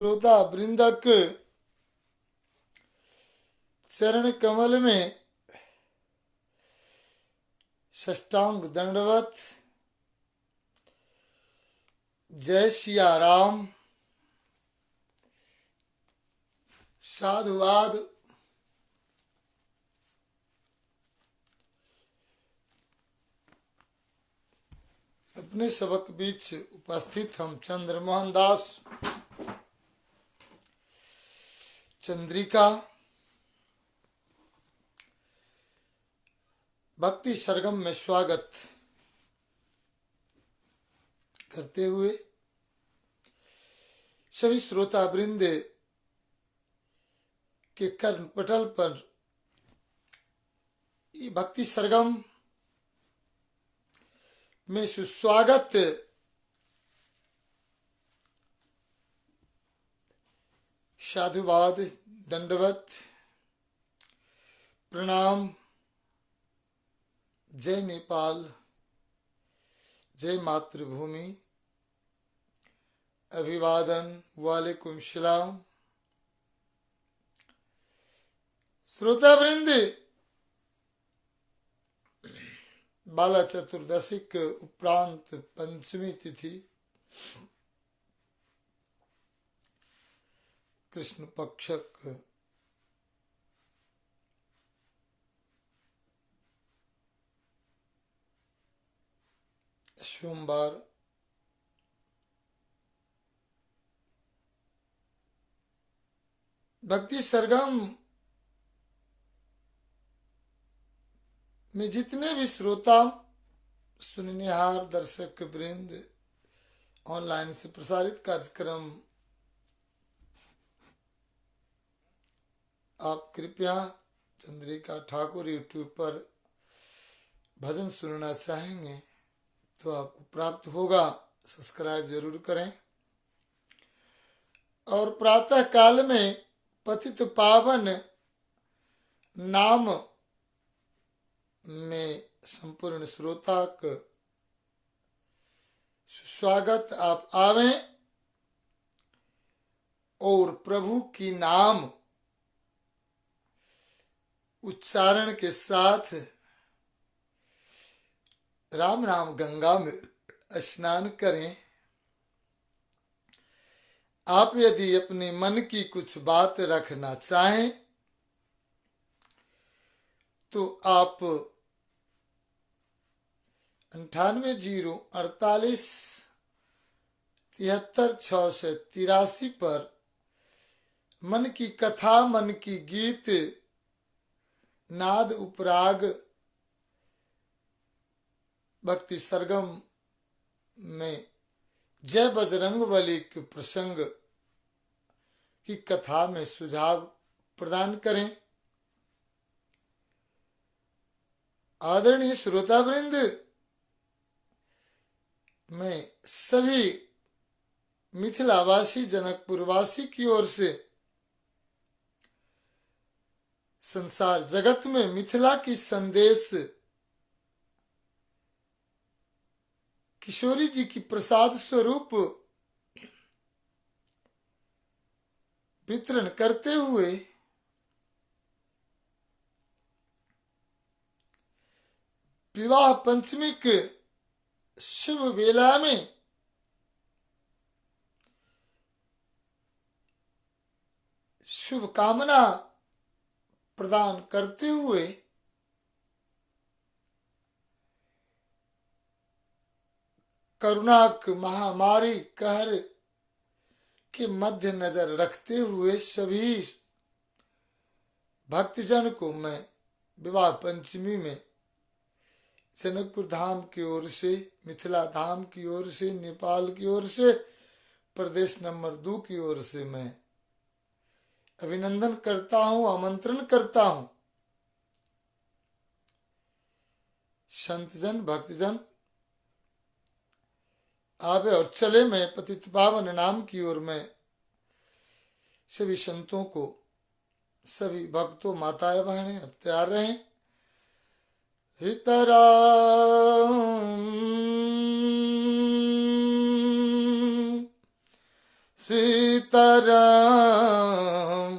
श्रोता वृंदक चरण कमल में साष्टांग दंडवत। जय सिया राम। साधुवाद। अपने सबक बीच उपस्थित हम चंद्रमोहन दास चंद्रिका भक्ति सरगम में स्वागत करते हुए सभी श्रोता वृंद के कर्ण पटल पर ये भक्ति सरगम में सुस्वागत। साधुवाद, दंडवत, प्रणाम। जय नेपाल, जय मातृभूमि, अभिवादन, वालेकुम सलाम। श्रोतावृंद, बाला चतुर्दशिक उपरांत पंचमी तिथि कृष्ण पक्षक सोमवार भक्ति सरगम में जितने भी श्रोता, सुननिहार, दर्शक वृंद ऑनलाइन से प्रसारित कार्यक्रम आप कृपया चंद्रिका ठाकुर यूट्यूब पर भजन सुनना चाहेंगे तो आपको प्राप्त होगा। सब्सक्राइब जरूर करें। और प्रातः काल में पतित पावन नाम में संपूर्ण श्रोता का स्वागत। आप आवें और प्रभु की नाम उच्चारण के साथ राम नाम गंगा में स्नान करें। आप यदि अपने मन की कुछ बात रखना चाहें तो आप 9808373683 पर मन की कथा, मन की गीत, नाद उपराग भक्ति सरगम में जय बजरंगबली के प्रसंग की कथा में सुझाव प्रदान करें। आदरणीय श्रोतावृंद, मैं सभी मिथिलावासी, जनकपुरवासी की ओर से संसार जगत में मिथिला की संदेश किशोरी जी की प्रसाद स्वरूप वितरण करते हुए विवाह पंचमी के शुभ वेला में शुभकामना प्रदान करते हुए करुणा महामारी कहर के मध्य नजर रखते हुए सभी भक्तजन को मैं विवाह पंचमी में जनकपुर धाम की ओर से, मिथिला धाम की ओर से, नेपाल की ओर से, प्रदेश नंबर 2 की ओर से मैं अभिनंदन करता हूं, आमंत्रण करता हूं। संतजन, भक्तजन आवे और चले। मैं पतित पावन नाम की ओर में सभी संतों को, सभी भक्तों, माताएं, बहनें अब तैयार रहें। सीताराम सीताराम सीताराम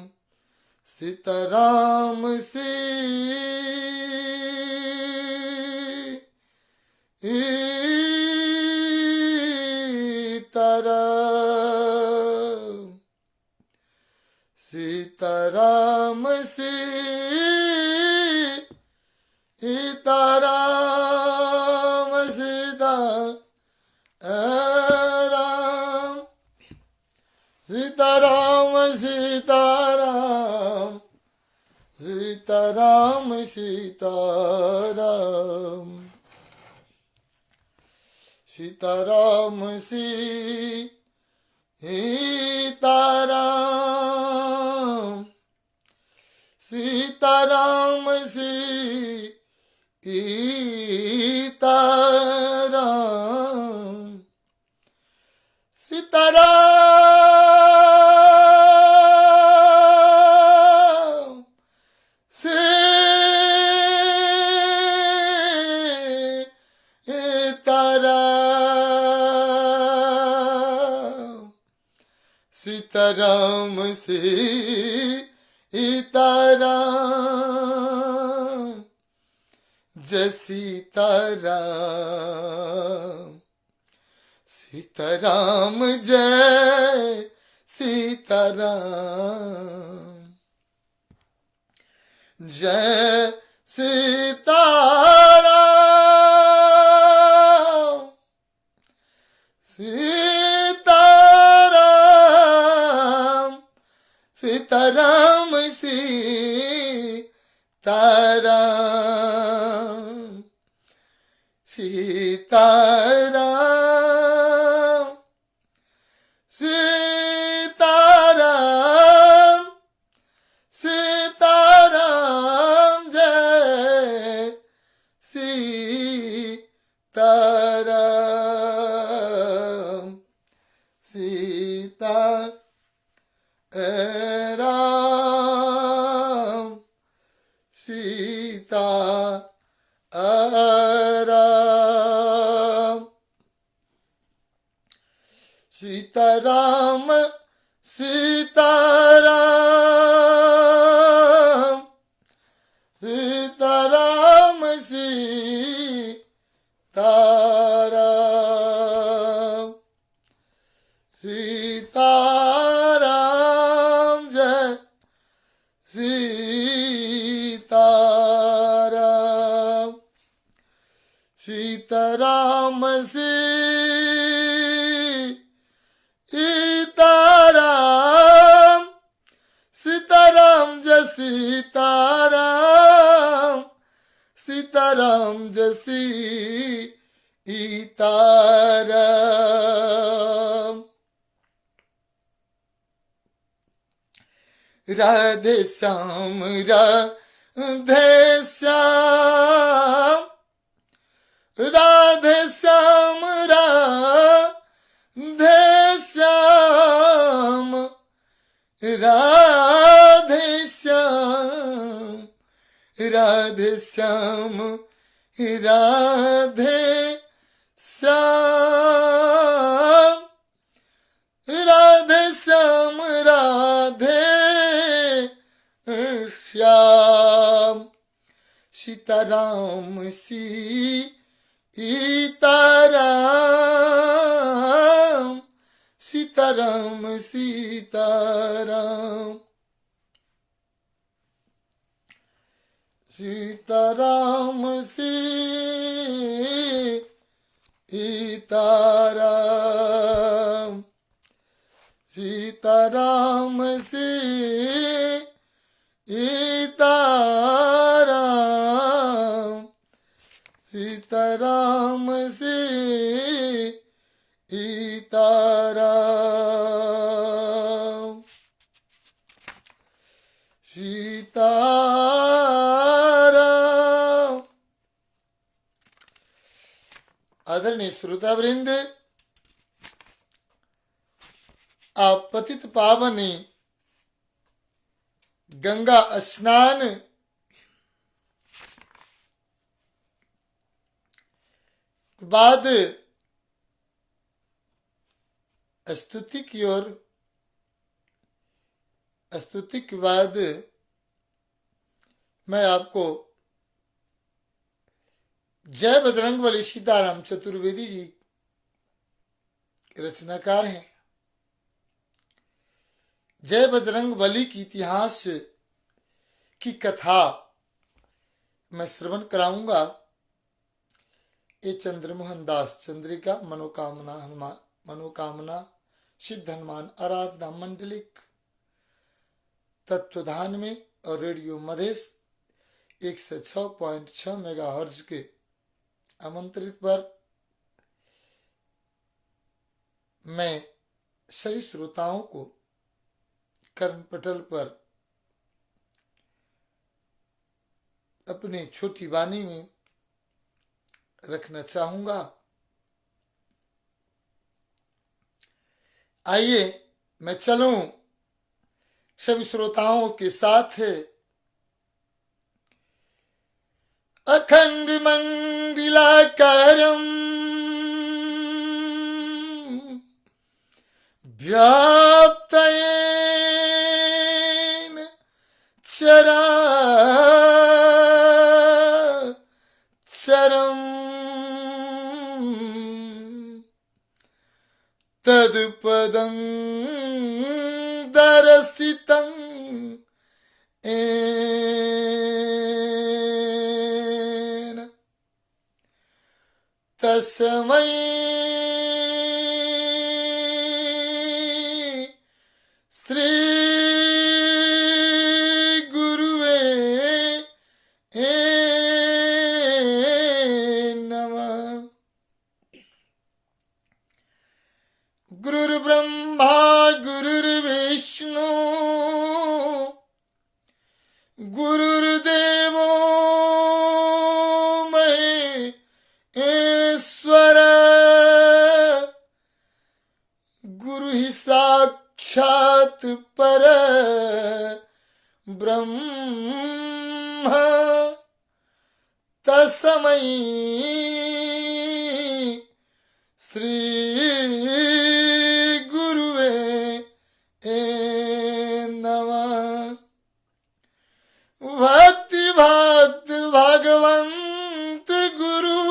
सीताराम सीताराम सीताराम सीताराम सीताराम सीताराम सीताराम सीताराम सीताराम सीताराम सीताराम सीताराम सीताराम सीताराम जय सीताराम सीताराम जय सीताराम जय सीताराम सीताराम सीताराम सीताराम सीताराम सीताराम सीताराम जय सीताराम सीताराम सीताराम सीताराम सीताराम सीताराम सीताराम सीताराम जय सीताराम सीताराम सीताराम सीताराम जय सीताराम सीताराम जय सीताराम राधे श्याम राधे श्याम राधे श्याम राधे श्याम राधे श्याम राधे श्याम राधे श्याम राधे श्याम राधे श्याम सीताराम सीताराम सीताराम सीताराम सीताराम सीताराम सीताराम सीताराम सीताराम सीताराम सीताराम। आदरणीय श्रोतावृंद, आप पतित पावनी गंगा स्नान बाद स्तुति की ओर स्तुति के बाद मैं आपको जय बजरंगबली सीताराम चतुर्वेदी जी रचनाकार हैं। जय बजरंगबली की इतिहास की कथा मैं श्रवण कराऊंगा। ये चंद्रमोहन दास चंद्रिका मनोकामना सिद्ध हनुमान आराधना मंडलिक तत्वधान में और रेडियो मधेश 106.6 मेगाहर्ट्ज के आमंत्रित पर मैं सभी श्रोताओं को कर्णपटल पर अपनी छोटी वाणी में रखना चाहूंगा। आइए मैं चलूं सभी श्रोताओं के साथ अखंड मंडलाकारं व्याप्तयेन चराचरम् तत्पदं दर्शितं येन तस्मै श्री गुरुवे नमः। गुरुर्ब्रह्मा गुरुर्विष्णु गुरुर्देवो महेश्वर गुरु ही साक्षात् पर ब्रह्म तस्मै श्री गुरुवे नमः। भक्ति भक्त भगवंत गुरु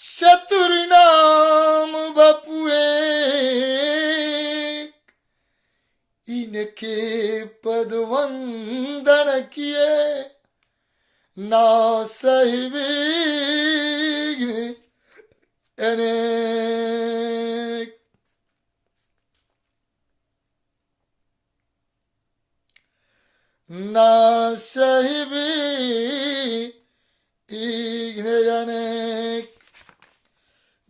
चतुर नाम बपुए इनके पद वंदन किए ना सही विघ्न अनेक। ना सही विघ्न अनेक।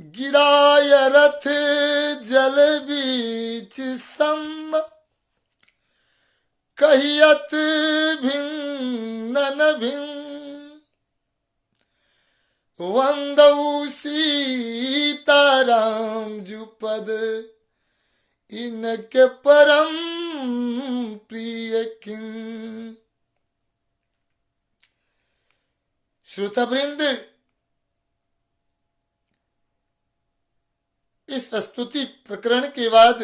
गिराय रथ जल बीच सम कहियत भिन्न भिन्न वंदऊ सीताराम जुपद इनके परम प्रिय किन। श्रोतावृंद, इस स्तुति प्रकरण के बाद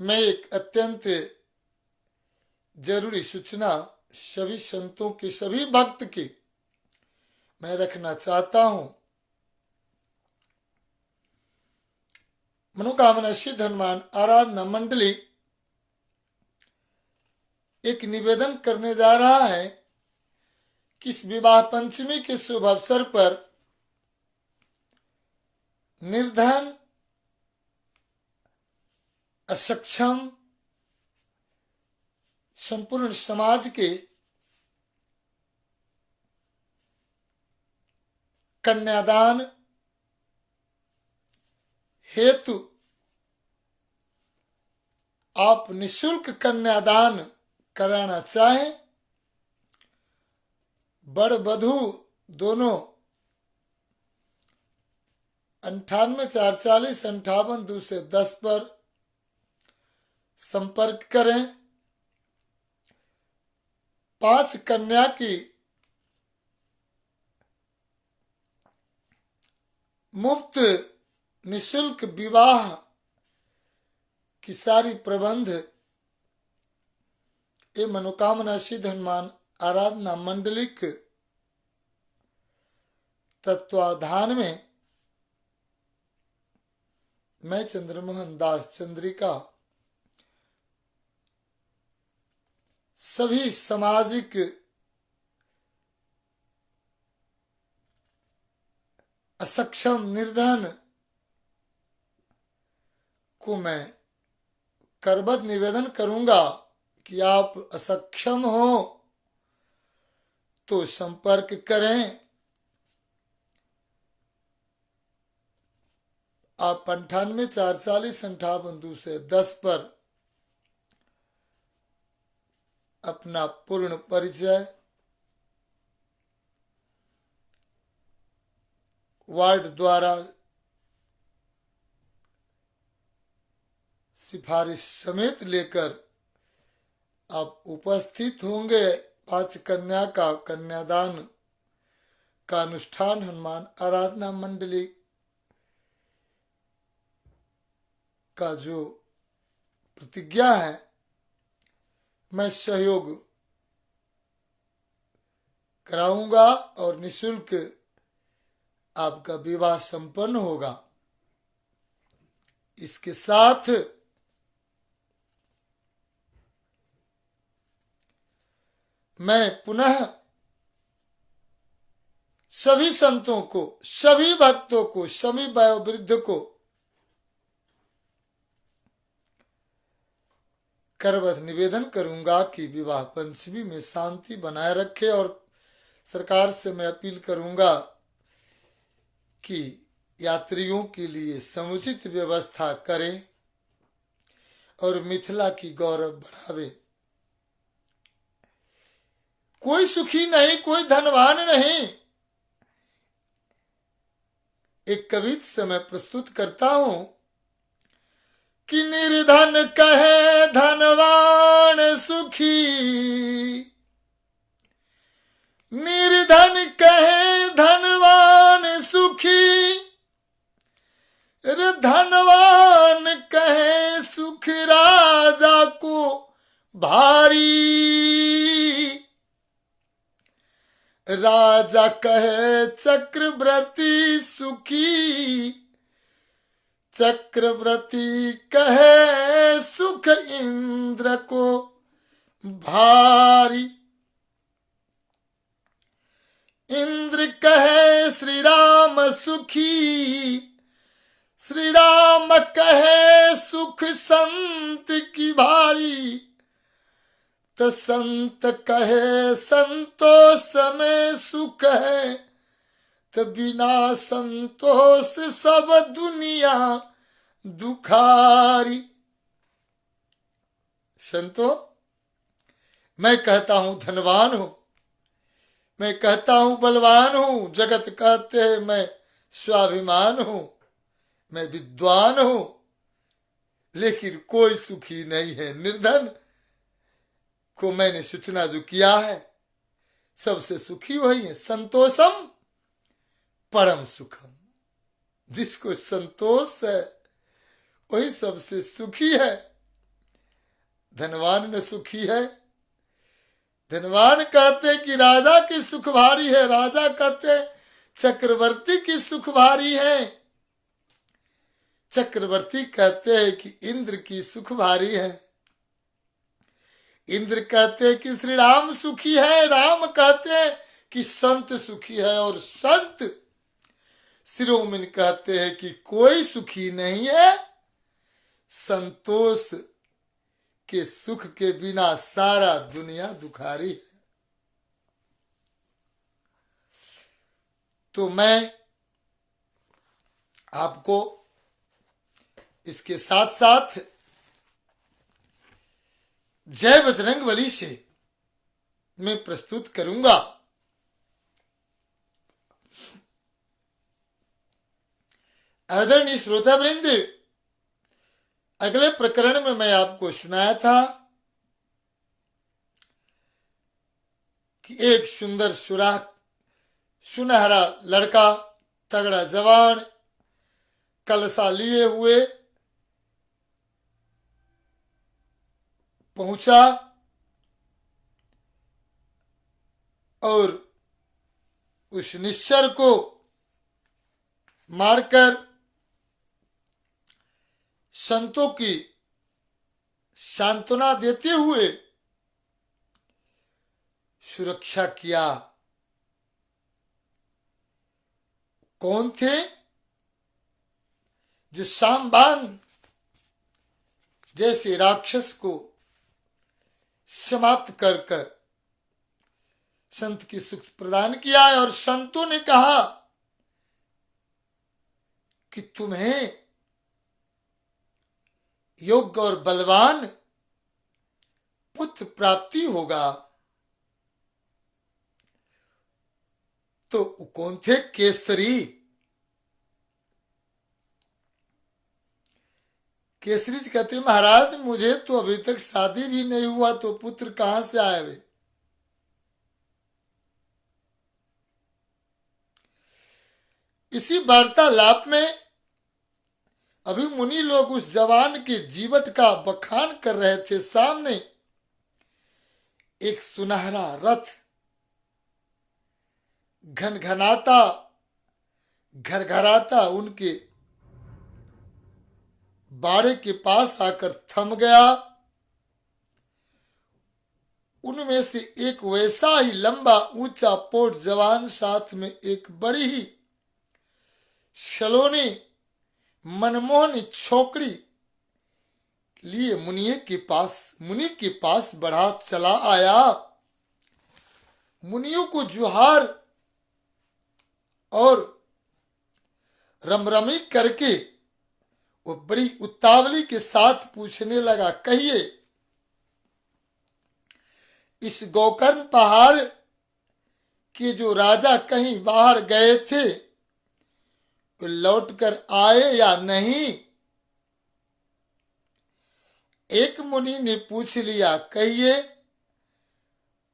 मैं एक अत्यंत जरूरी सूचना सभी संतों के सभी भक्त की मैं रखना चाहता हूं। मनोकामना सिद्ध हनुमान आराधना मंडली एक निवेदन करने जा रहा है कि इस विवाह पंचमी के शुभ अवसर पर निर्धन असक्षम संपूर्ण समाज के कन्यादान हेतु आप निशुल्क कन्यादान कराना चाहें, बड़ वधू दोनों 9844455210 पर संपर्क करें। 5 कन्या की मुफ्त निशुल्क विवाह कि सारी प्रबंध ये मनोकामना सिद्ध हनुमान आराधना मंडलिक तत्वाधान में मैं चंद्रमोहन दास चंद्रिका सभी सामाजिक असक्षम निर्धन को मैं करबद्ध निवेदन करूंगा कि आप असक्षम हो तो संपर्क करें। आप 98 440 58 210 पर अपना पूर्ण परिचय, वार्ड द्वारा सिफारिश समेत लेकर आप उपस्थित होंगे। 5 कन्या का कन्यादान का अनुष्ठान हनुमान आराधना मंडली का जो प्रतिज्ञा है, मैं सहयोग कराऊंगा और निःशुल्क आपका विवाह संपन्न होगा। इसके साथ मैं पुनः सभी संतों को, सभी भक्तों को, सभी वयोवृद्ध को करबद्ध निवेदन करूंगा कि विवाह पंचमी में शांति बनाए रखे और सरकार से मैं अपील करूंगा कि यात्रियों के लिए समुचित व्यवस्था करें और मिथिला की गौरव बढ़ावे। कोई सुखी नहीं, कोई धनवान नहीं। एक कविता से मैं प्रस्तुत करता हूं कि निर्धन कहे धनवान सुखी, निर्धन कहे धनवान सुखी, रे धनवान कहे सुख राजा को भारी, राजा कहे चक्रवर्ती सुखी, चक्रवर्ती कहे सुख इंद्र को भारी, इंद्र कहे श्री राम सुखी, श्री राम कहे सुख संत की भारी, तो संत कहे संतोष में सुख है, तो बिना संतोष सब दुनिया दुखारी। संतो, मैं कहता हूं धनवान हूं, मैं कहता हूं बलवान हूं, जगत कहते हैं मैं स्वाभिमान हूं, मैं विद्वान हूं, लेकिन कोई सुखी नहीं है। निर्धन को मैंने सूचना जो किया है, सबसे सुखी वही है। संतोषम परम सुखम, जिसको संतोष है वही सबसे सुखी है। धनवान में सुखी है। धनवान कहते कि राजा की सुख भारी है, राजा कहते चक्रवर्ती की सुख भारी है, चक्रवर्ती कहते हैं कि इंद्र की सुख भारी है, इंद्र कहते कि श्री राम सुखी है, राम कहते कि संत सुखी है, और संत शिरोमणि कहते हैं कि कोई सुखी नहीं है। संतोष के सुख के बिना सारा दुनिया दुखारी है। तो मैं आपको इसके साथ साथ जय बजरंगबली से मैं प्रस्तुत करूंगा। आदरणीय श्रोतावृंद, अगले प्रकरण में मैं आपको सुनाया था कि एक सुंदर सुनहरा लड़का, तगड़ा जवान, कलशा लिए हुए पहुंचा और उस निश्चर को मारकर संतों की सांत्वना देते हुए सुरक्षा किया। कौन थे? जो साम्बान जैसे राक्षस को समाप्त कर कर संत की सुख प्रदान किया है। और संतों ने कहा कि तुम्हें योग्य और बलवान पुत्र प्राप्ति होगा। तो कौन थे? केसरी। केसरी जी कहते, महाराज मुझे तो अभी तक शादी भी नहीं हुआ, तो पुत्र कहां से आए वे? इसी वार्तालाप में अभी मुनि लोग उस जवान के जीवट का बखान कर रहे थे। सामने एक सुनहरा रथ घनघनाता घरघराता उनके बाड़े के पास आकर थम गया। उनमें से एक वैसा ही लंबा ऊंचा पोट जवान, साथ में एक बड़ी ही सलोनी मनमोहनी छोकरी लिए मुनि के पास बढ़ा चला आया। मुनियों को जुहार और रमरमी करके वो बड़ी उतावली के साथ पूछने लगा, कहिए इस गोकर्ण पहाड़ के जो राजा कहीं बाहर गए थे वो लौट कर आए या नहीं? एक मुनि ने पूछ लिया, कहिए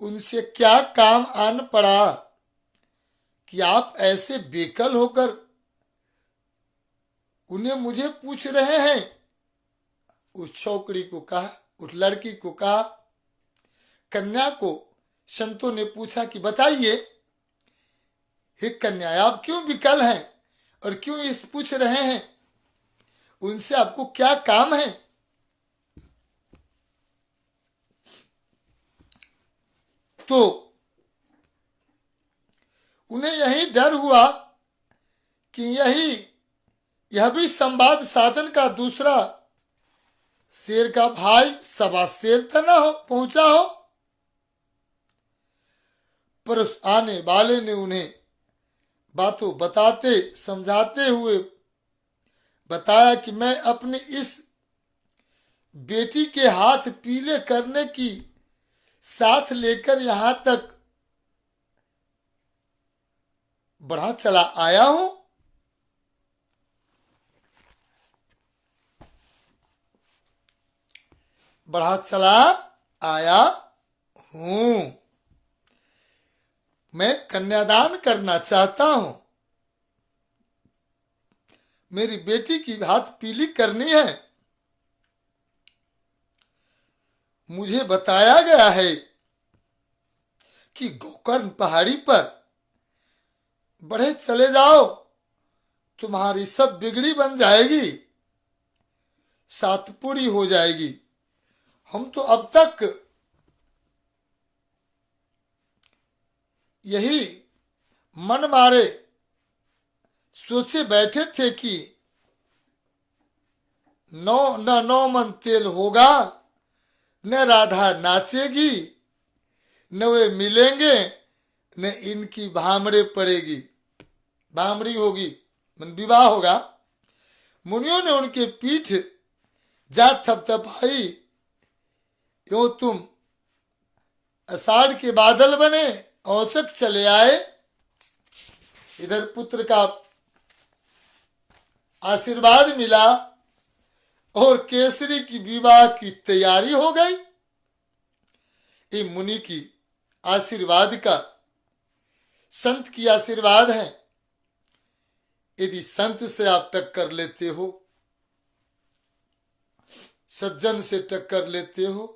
उनसे क्या काम आन पड़ा कि आप ऐसे बेकल होकर उन्हें मुझे पूछ रहे हैं? उस छोकरी को कहा, उस लड़की को कहा, कन्या को संतों ने पूछा कि बताइए हे कन्या, आप क्यों विकल हैं और क्यों इस पूछ रहे हैं? उनसे आपको क्या काम है? तो उन्हें यही डर हुआ कि यह भी संवाद साधन का दूसरा शेर का भाई सवा शेर तो ना हो पहुंचा हो। पर उस आने वाले ने उन्हें बातों बताते समझाते हुए बताया कि मैं अपनी इस बेटी के हाथ पीले करने की साथ लेकर यहां तक बढ़ा चला आया हूं। बढ़ा चला आया हूं। मैं कन्यादान करना चाहता हूं। मेरी बेटी की हाथ पीली करनी है। मुझे बताया गया है कि गोकर्ण पहाड़ी पर बढ़े चले जाओ, तुम्हारी सब बिगड़ी बन जाएगी, सातपुड़ी हो जाएगी। हम तो अब तक यही मन मारे सोचे बैठे थे कि नौ मन तेल होगा, न राधा नाचेगी, न वे मिलेंगे, न इनकी भामड़े पड़ेगी। भामड़ी होगी मन विवाह होगा। मुनियों ने उनके पीठ जा थपथपाई, क्यों तुम आषाढ़ के बादल बने औचक चले आए। इधर पुत्र का आशीर्वाद मिला और केसरी की विवाह की तैयारी हो गई। ये मुनि की आशीर्वाद का, संत की आशीर्वाद है। यदि संत से आप टक्कर लेते हो, सज्जन से टक्कर लेते हो,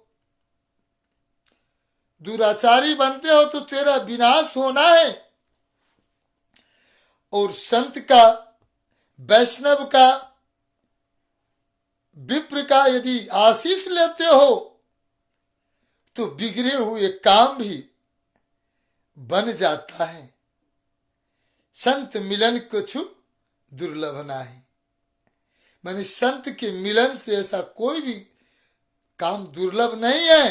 दुराचारी बनते हो तो तेरा विनाश होना है। और संत का, वैष्णव का, विप्र का यदि आशीष लेते हो तो बिगड़े हुए काम भी बन जाता है। संत मिलन कुछु दुर्लभ नाही। माने संत के मिलन से ऐसा कोई भी काम दुर्लभ नहीं है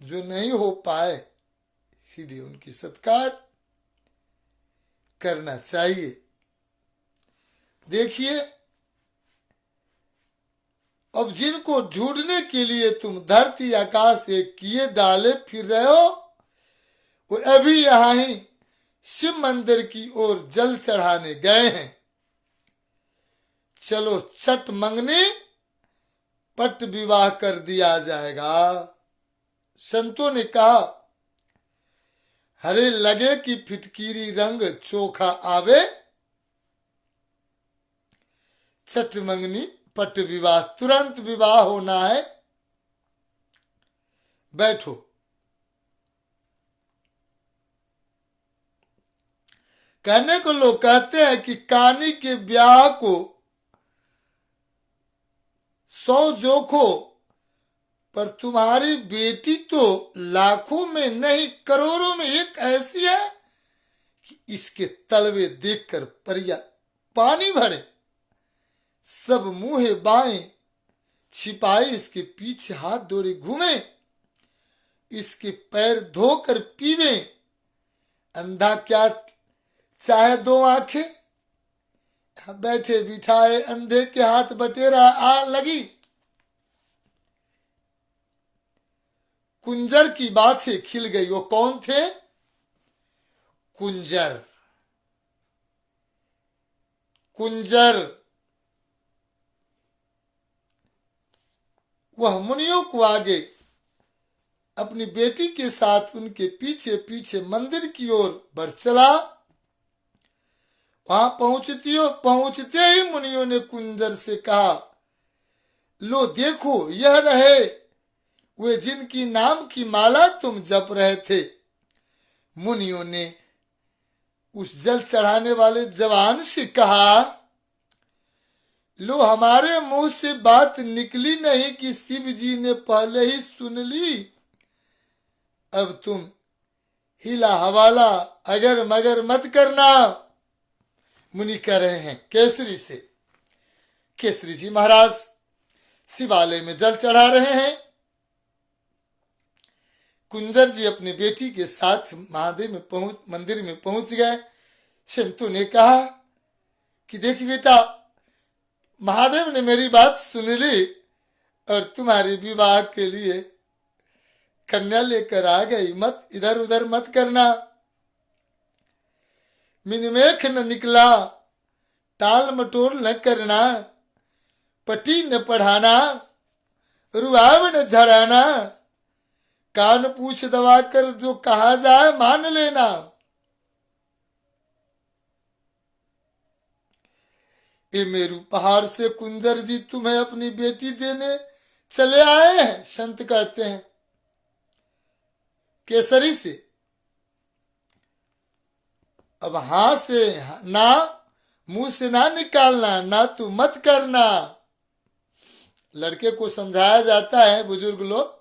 जो नहीं हो पाए, इसलिए उनकी सत्कार करना चाहिए। देखिए, अब जिनको ढूंढने के लिए तुम धरती आकाश से किए डाले फिर रहे हो, वो अभी यहां ही शिव मंदिर की ओर जल चढ़ाने गए हैं। चलो छठ मंगनी पट विवाह कर दिया जाएगा। संतों ने कहा, हरे लगे कि फिटकीरी रंग चोखा आवे, छठ मंगनी पट विवाह, तुरंत विवाह होना है, बैठो। कहने को लोग कहते हैं कि कानी के ब्याह को 100 जोखो, पर तुम्हारी बेटी तो लाखों में नहीं करोड़ों में एक ऐसी है कि इसके तलवे देखकर परिया पानी भरे। सब मुंह बाएं छिपाए इसके पीछे हाथ जोड़े घूमे, इसके पैर धोकर पीवे। अंधा क्या चाहे 2 आंखें, बैठे बिठाए अंधे के हाथ बटेरा आ लगी। कुंजर की बाछे खिल गई। वो कौन थे? कुंजर। कुंजर वह मुनियों को आगे अपनी बेटी के साथ उनके पीछे पीछे मंदिर की ओर बढ़ चला। वहां पहुंचते ही मुनियों ने कुंजर से कहा, लो देखो, यह रहे वे जिनकी नाम की माला तुम जप रहे थे। मुनियों ने उस जल चढ़ाने वाले जवान से कहा, लो हमारे मुंह से बात निकली नहीं कि शिव जी ने पहले ही सुन ली। अब तुम हिला हवाला अगर मगर मत करना। मुनि कह रहे हैं केसरी से, केसरी जी महाराज शिवालय में जल चढ़ा रहे हैं। कुंजर जी अपनी बेटी के साथ महादेव में मंदिर में पहुंच गए। संतों ने कहा कि देख बेटा, महादेव ने मेरी बात सुन ली और तुम्हारे विवाह के लिए कन्या लेकर आ गई। मत इधर उधर मत करना। मिनमेख न निकला, टाल मटोल न करना, पटी न पढ़ाना, रुआव न झड़ाना, कान पूछ दबा कर जो कहा जाए मान लेना। ये मेरू पहाड़ से कुंजर जी तुम्हें अपनी बेटी देने चले आए हैं। संत कहते हैं केसरी से, अब हाथ से ना, मुंह से ना निकालना, ना तू मत करना। लड़के को समझाया जाता है, बुजुर्ग लोग,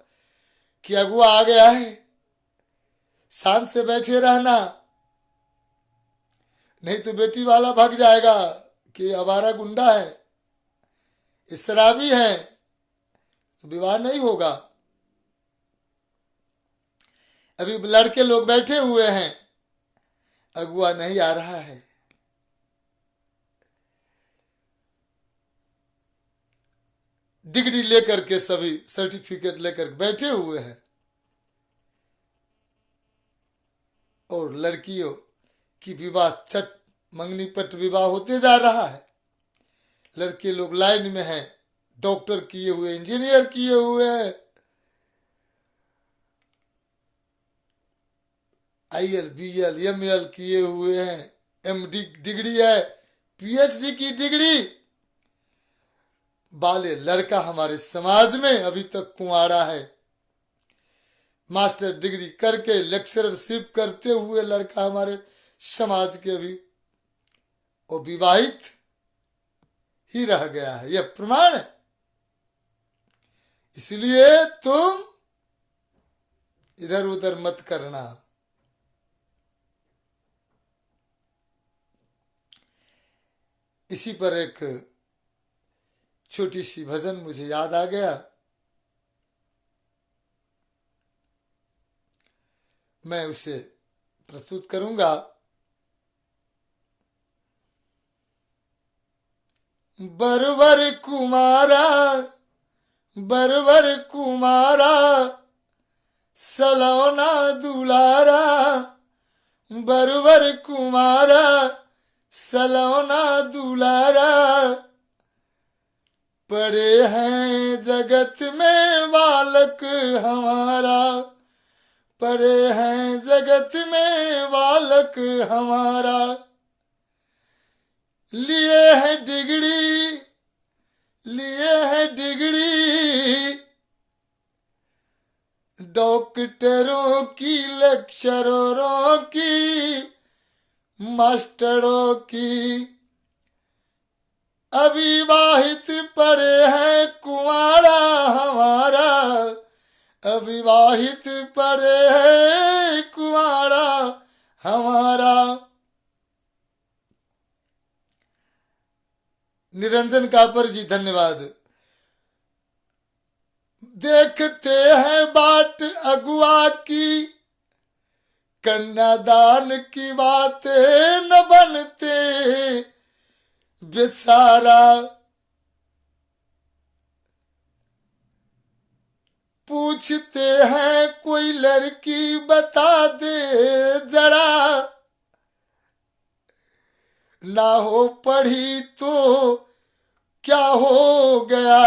कि अगुआ आ गया है, शांत से बैठे रहना, नहीं तो बेटी वाला भाग जाएगा कि आवारा गुंडा है, इस शराबी है, तो विवाह नहीं होगा। अभी लड़के लोग बैठे हुए हैं, अगुआ नहीं आ रहा है। डिग्री लेकर के सभी सर्टिफिकेट लेकर बैठे हुए हैं और लड़कियों की विवाह छठ मंगनी पट विवाह होते जा रहा है। लड़के लोग लाइन में हैं, डॉक्टर किए हुए, इंजीनियर किए हुए हैं, IL BL ML किए हुए हैं, MD डिग्री है, PhD की डिग्री वाले लड़का हमारे समाज में अभी तक कुंवारा है। मास्टर डिग्री करके लेक्चरशिप करते हुए लड़का हमारे समाज के अभी वो विवाहित ही रह गया है, यह प्रमाण है। इसलिए तुम इधर उधर मत करना। इसी पर एक छोटी सी भजन मुझे याद आ गया, मैं उसे प्रस्तुत करूंगा। बरवर कुमारा, बरवर कुमारा, सलोना दुलारा, बरवर कुमारा, सलोना दुलारा, पड़े हैं जगत में बालक हमारा, पड़े हैं जगत में बालक हमारा, लिए है डिग्री, लिए है डिग्री, डॉक्टरों की, लेक्चररों की, मास्टरों की, अविवाहित पड़े हैं कुंवारा हमारा, अविवाहित पड़े हैं कुंवारा हमारा। निरंजन कापर जी धन्यवाद। देखते हैं बाट अगुआ की, कन्यादान की बातें न बनते बेचारा, पूछते हैं कोई लड़की बता दे जरा, ना हो पढ़ी तो क्या हो गया।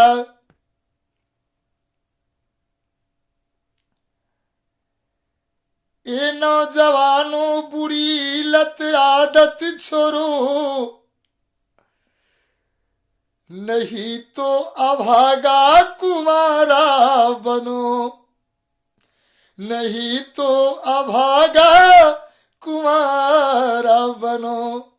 ये नौजवानों बुरी लत आदत छोड़ो, नहीं तो अभागा कुमारा बनो, नहीं तो अभागा कुमारा बनो।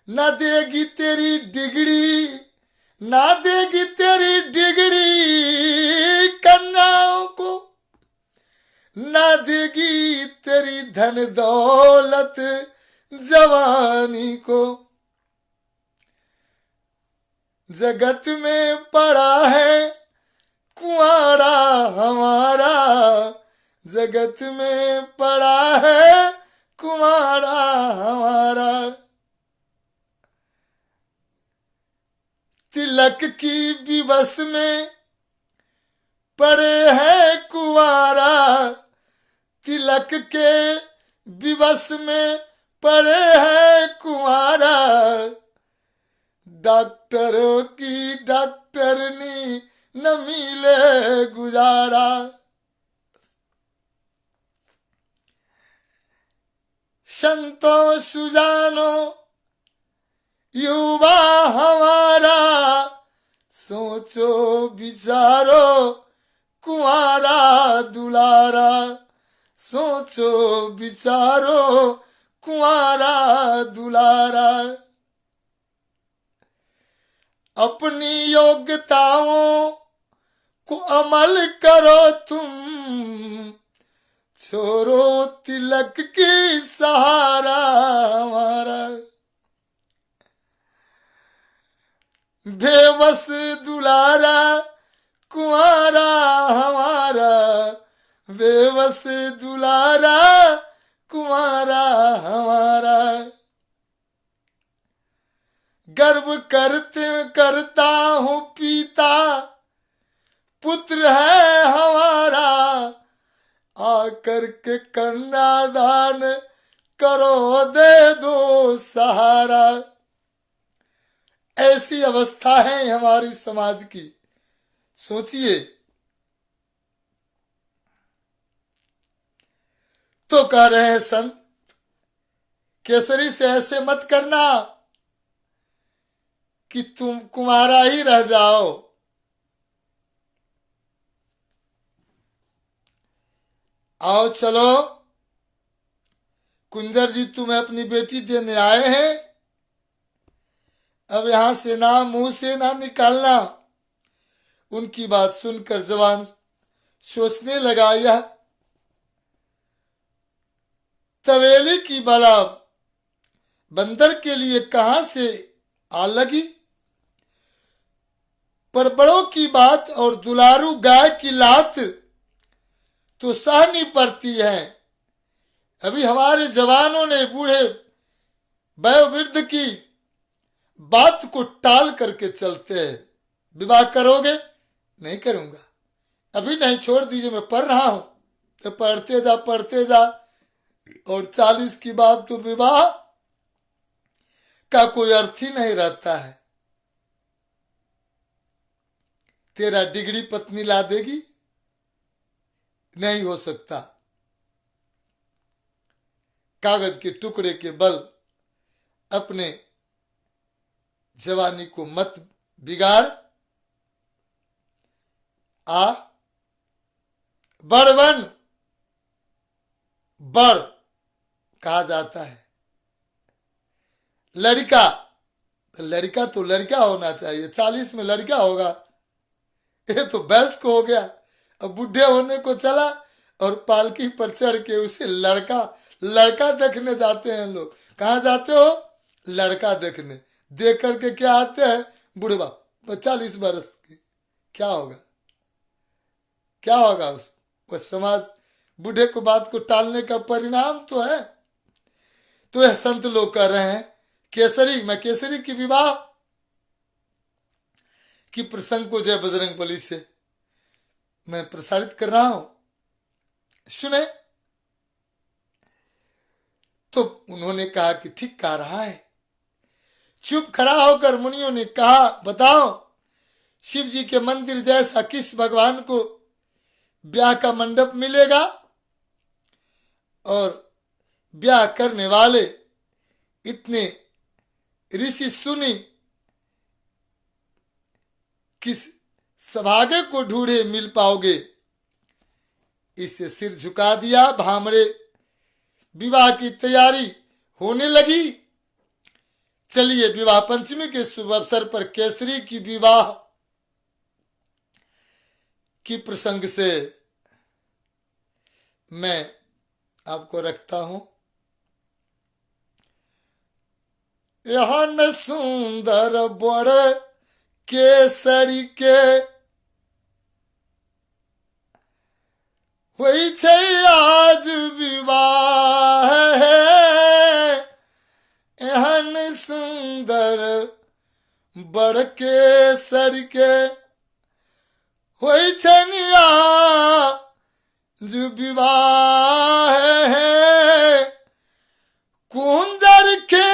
न देगी तेरी डिग्री, ना देगी तेरी डिग्री कन्याओं को, ना देगी तेरी धन दौलत जवानी को। जगत में पड़ा है कुंवारा हमारा, जगत में पड़ा है कुंवारा हमारा। तिलक की विवश में पड़े हैं कुंवारा, तिलक के विवश में पड़े हैं कुंवारा। डॉक्टरों की डॉक्टरनी न मिले गुजारा। संतों सुजानो युवा हमारा, सोचो विचारो कुंवारा दुलारा, सोचो विचारो कुंवारा दुलारा। अपनी योग्यताओं को अमल करो तुम, छोड़ो तिलक की सहारा हमारा। बेबस दुलारा कुंवारा हमारा, बेबस दुलारा कुंवारा हमारा। गर्व करता हूँ पिता पुत्र है हमारा, आकर के कन्यादान करो दे दो सहारा। ऐसी अवस्था है हमारी समाज की, सोचिए। तो कह रहे हैं संत केसरी से ऐसे मत करना कि तुम कुंवारा ही रह जाओ। आओ चलो, कुंजर जी तुम्हें अपनी बेटी देने आए हैं, अब यहां से ना मुंह से ना निकालना। उनकी बात सुनकर जवान सोचने लगा, यह तवेली की बला बंदर के लिए कहां से आ लगी। पर बड़ों की बात और दुलारू गाय की लात तो सहनी पड़ती है। अभी हमारे जवानों ने बूढ़े वयोवृद्ध की बात को टाल करके चलते हैं। विवाह करोगे? नहीं करूंगा, अभी नहीं, छोड़ दीजिए, मैं पढ़ रहा हूं। तो पढ़ते जा और 40 की बात तो विवाह का कोई अर्थ ही नहीं रहता है। तेरा डिग्री पत्नी ला देगी? नहीं हो सकता। कागज के टुकड़े के बल अपने जवानी को मत बिगाड़। आ बड़ बन, बड़ कहा जाता है। लड़का तो लड़का होना चाहिए, 40 में लड़का होगा, ये तो वयस्क हो गया। अब बुढ़े होने को चला और पालकी पर चढ़ के उसे लड़का देखने जाते हैं लोग। कहाँ जाते हो? लड़का देखने। देख करके क्या आते हैं? बुढ़वा 40 बरस की। क्या होगा वो समाज बूढ़े को बात को टालने का परिणाम तो है। तो यह संत लोग कर रहे हैं। केसरी की विवाह की प्रसंग को जय बजरंगबली से मैं प्रसारित कर रहा हूं, सुने। तो उन्होंने कहा कि ठीक कह रहा है। चुप खड़ा होकर मुनियों ने कहा, बताओ शिव जी के मंदिर जैसा किस भगवान को ब्याह का मंडप मिलेगा और ब्याह करने वाले इतने ऋषि सुनी किस सभागे को ढूंढे मिल पाओगे। इसे सिर झुका दिया। भामरे विवाह की तैयारी होने लगी। चलिए विवाह पंचमी के शुभ अवसर पर केसरी की विवाह की प्रसंग से मैं आपको रखता हूं। यह न सुंदर बड़ केसरी के होई छै आज विवाह है। एहन सुंदर बड़ केसरी के होई छै आज विवाह है। कुंदर के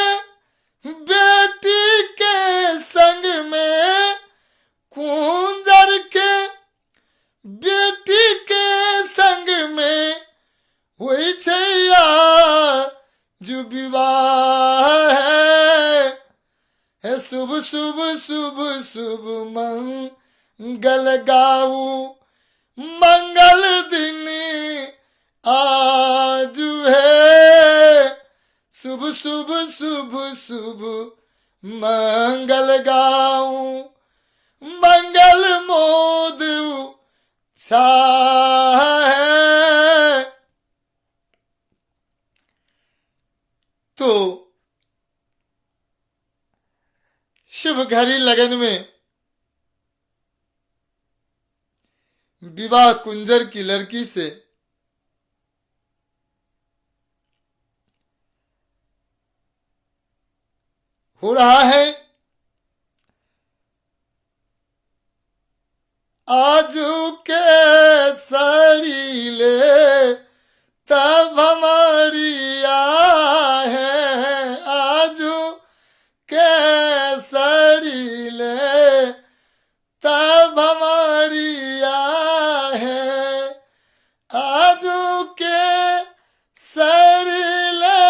बेटी के संग में, कुंदर के बेटी के संग में हुई छै आज विवाह है। शुभ शुभ शुभ शुभ मंगल गाऊ, मंगल दिन आज है। शुभ शुभ शुभ शुभ मंगल गाऊ, मंगल मोद है। तो शुभ घड़ी लगन में विवाह कुंजर की लड़की से हो रहा है। आजू के सड़ीले तब हमारिया है। आजू के सड़ीले तब हमारिया है। आजू के सड़ीले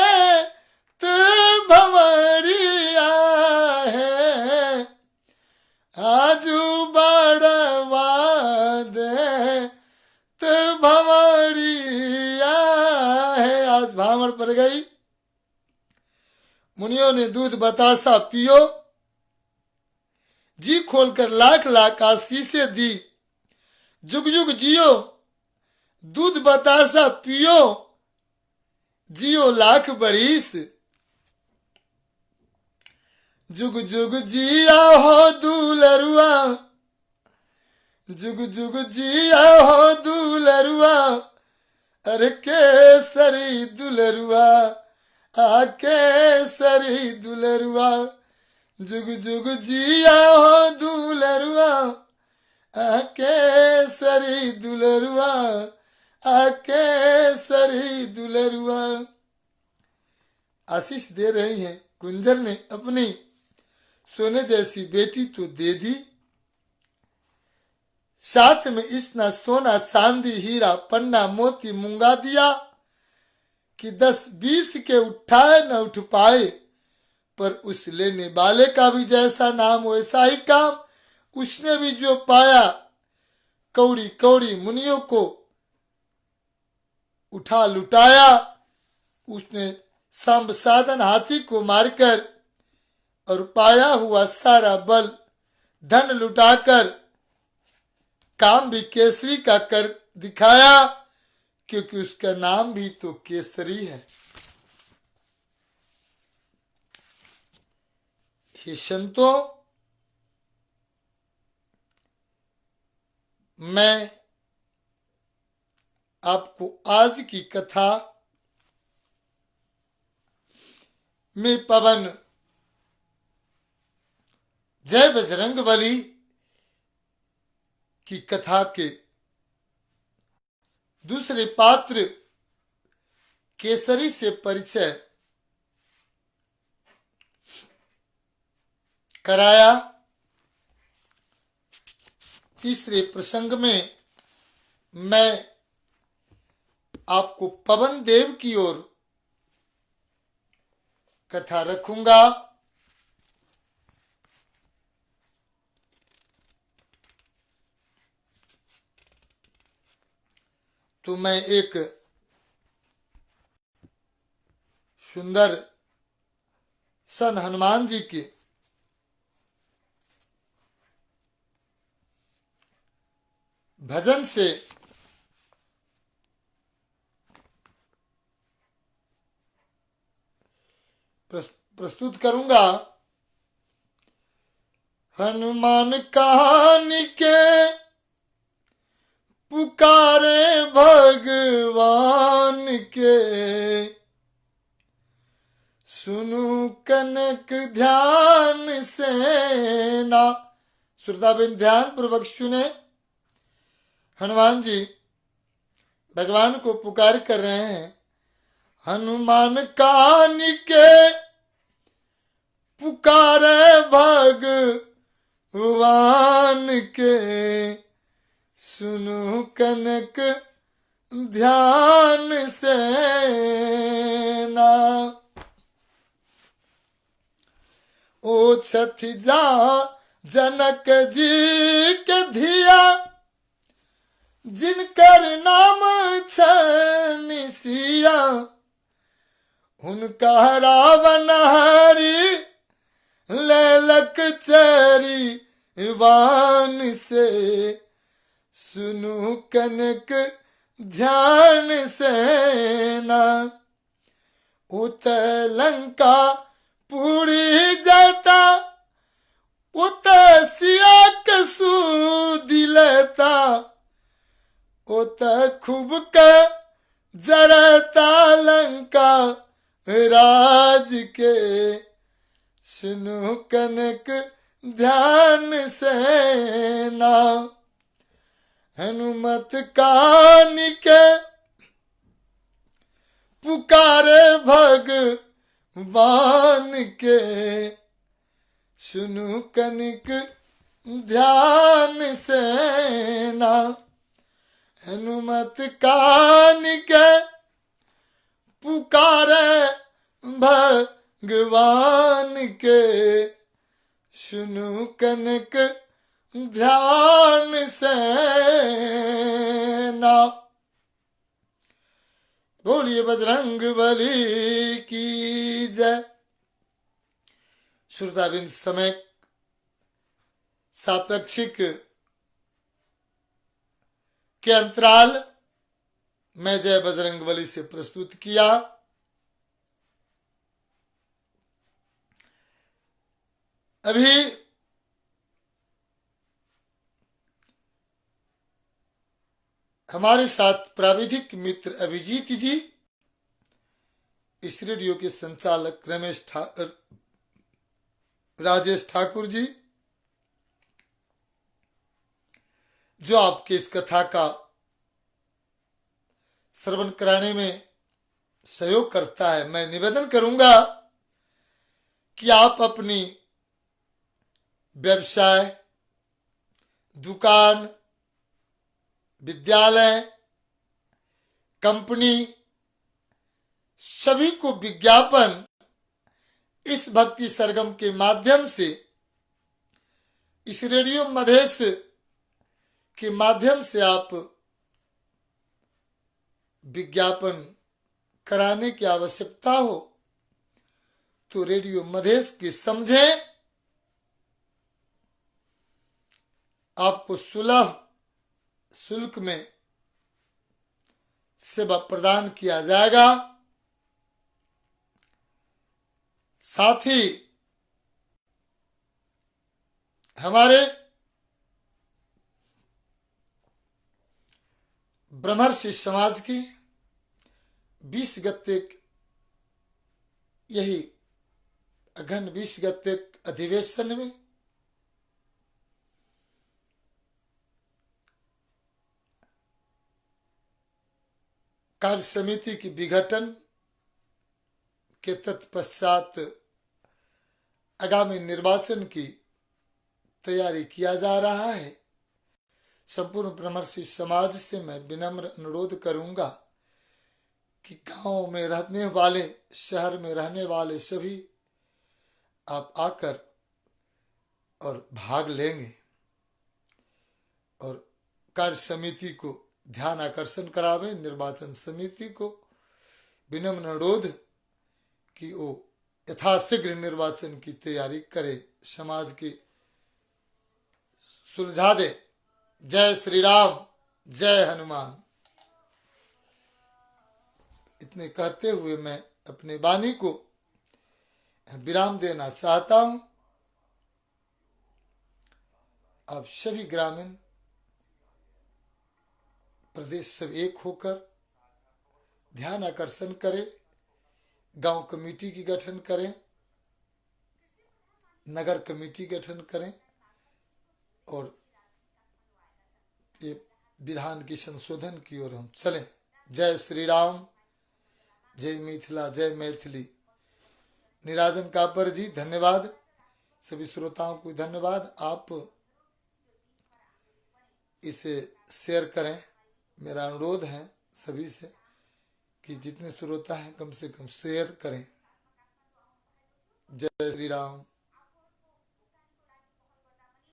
तब हमारिया है। आजू बड़वा दे तब हमारी श्रावण पड़ गई। मुनियों ने दूध बतासा पियो, जी खोलकर लाख लाख आशीषें दी। जुग जुग जियो, दूध बतासा पियो, जियो लाख बरिस। जुग जुग जिया हो दूलरुआ, जुग जुग जिया हो दूलरुआ, अरे केसरी दुलरुआ, आ केसरी दुलरुआ। जुग जुग जिया हो दूलरुआ, आ केसरी दुलरुआ, आ केसरी दुलरुआ। आशीष दे रही हैं। कुंजर ने अपनी सोने जैसी बेटी तो दे दी, साथ में इतना सोना चांदी हीरा पन्ना मोती मूंगा दिया कि 10-20 के उठाए न उठ पाए। पर उस लेने वाले का भी जैसा नाम वैसा ही काम। उसने भी जो पाया, कौड़ी कौड़ी मुनियों को उठा लुटाया। उसने संब साधन हाथी को मारकर और पाया हुआ सारा बल धन लुटाकर काम भी केसरी का कर दिखाया, क्योंकि उसका नाम भी तो केसरी है। हे संतों, मैं आपको आज की कथा में पवन जय बजरंगबली की कथा के दूसरे पात्र केसरी से परिचय कराया। तीसरे प्रसंग में मैं आपको पवन देव की ओर कथा रखूंगा। तो मैं एक सुंदर सन हनुमान जी के भजन से प्रस्तुत करूंगा। हनुमान कहानी के पुकारे भगवान के, सुनु कनक ध्यान से ना। श्रोताबिन ध्यान पूर्वक सुने। हनुमान जी भगवान को पुकार कर रहे हैं। हनुमान कहानी के पुकारे भगवान के, सुनु कनक ध्यान से ना। ओ छथि जा जनक जी के धिया, जिनकर नाम छनि सिया। उनका रावण हरि ललक चरी वान से, सुनु कनक ध्यान से ना। उत लंका पूरी जाता, उत सिया के सुदिलता। उत खूब के जरता लंका राज के, सुनु कनक ध्यान से ना। हनुमत कानी के पुकारे भगवान के, सुनु कनक ध्यान से ना। हनुमत कानी के पुकारे भगवान के, सुनु कनक ध्यान से ना। बोलिए बजरंग बली की जय। श्रोताबिंद, समय सापेक्षिक के अंतराल मैं जय बजरंग बली से प्रस्तुत किया। अभी हमारे साथ प्राविधिक मित्र अभिजीत जी, इस रेडियो के संचालक राजेश ठाकुर जी, जो आपके इस कथा का श्रवण कराने में सहयोग करता है। मैं निवेदन करूंगा कि आप अपनी व्यवसाय, दुकान, विद्यालय, कंपनी, सभी को विज्ञापन इस भक्ति सरगम के माध्यम से, इस रेडियो मधेश के माध्यम से आप विज्ञापन कराने की आवश्यकता हो तो रेडियो मधेश की समझें। आपको सुलभ शुल्क में सेवा प्रदान किया जाएगा। साथ ही हमारे ब्रह्मर्षि समाज की 20 गते यही अघन 20 गते अधिवेशन में कार्य समिति की विघटन के तत्पश्चात आगामी निर्वाचन की तैयारी किया जा रहा है। संपूर्ण ब्रह्मर्षि समाज से मैं विनम्र अनुरोध करूंगा कि गांव में रहने वाले, शहर में रहने वाले सभी आप आकर और भाग लेंगे और कार्य समिति को ध्यान आकर्षण करावे। निर्वाचन समिति को विनम्र अनुरोध कि वो यथाशीघ्र निर्वाचन की तैयारी करे, समाज की सुलझा दे। जय श्री राम, जय हनुमान। इतने कहते हुए मैं अपने वाणी को विराम देना चाहता हूं। आप सभी ग्रामीण प्रदेश सब एक होकर ध्यान आकर्षण करें, गांव कमेटी की गठन करें, नगर कमेटी गठन करें और ये विधान की संशोधन की ओर हम चलें। जय श्री राम, जय मिथिला, जय मैथिली। निराजन कापर जी धन्यवाद। सभी श्रोताओं को धन्यवाद। आप इसे शेयर करें, मेरा अनुरोध है सभी से कि जितने श्रोता हैं कम से कम शेयर करें। जय श्री राम।